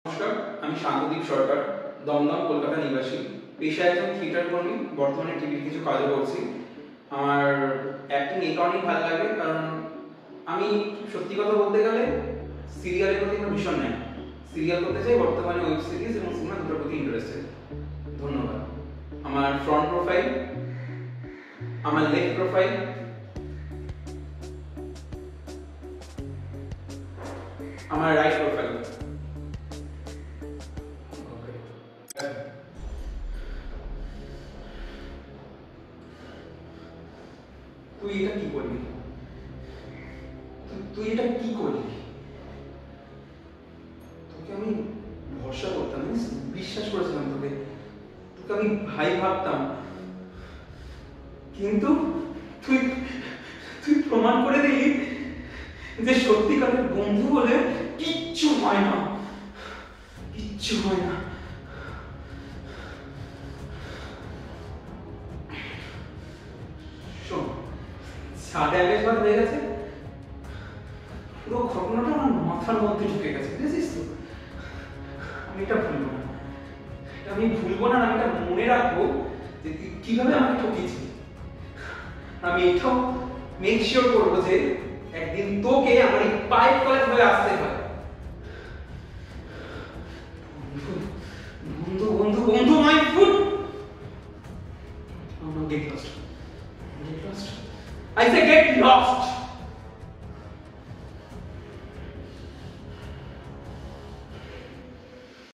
নমস্কার, আমি শান্তদীপ সরকার, দমদম কলকাতা নিবাসী। পেশায় একজন থিয়েটার কর্মী, বর্তমানে টিভির কিছু কাজও করছি। আমার অ্যাক্টিং এই কারণেই ভালো লাগে, কারণ আমি সত্যি কথা বলতে গেলে সিরিয়ালের প্রতি আমার ভীষণ নেই। সিরিয়াল করতে চাই, বর্তমানে ওয়েব সিরিজ এবং সিনেমা দুটোর প্রতি ইন্টারেস্টেড। ধন্যবাদ। আমার ফ্রন্ট প্রোফাইল, আমার লেফট প্রোফাইল, আমার রাইট প্রোফাইল। তুই এটা কি করলি? তুই এটা কি করলি? তোকে আমি ভরসা করতাম, বিশ্বাস করেছিলাম তোকে, তোকে আমি ভাই ভাবতাম, কিন্তু তুই তুই প্রমাণ করে দিলি যে সত্যিকারের বন্ধু বলে কিচ্ছু হয় না, কিচ্ছু হয় না। শোন, সাদে আবেশবাদ হয়ে গেছে, পুরো ঘটনাটা আমার মাথার মধ্যে ঢুকে গেছে, বুঝেছিস তো? আমি এটা ভুলবো না, আমি ভুলবো না, আমি এটা মনে রাখবো যে তুই কিভাবে আমাকে ঠকিয়েছিস। আমি এটাও মেক শিওর করবো যে একদিন তোকে আমার এই পাইপ কলেজ হয়ে আসতে হয়। বন্ধু বন্ধু বন্ধু my food. Get lost. I say get lost.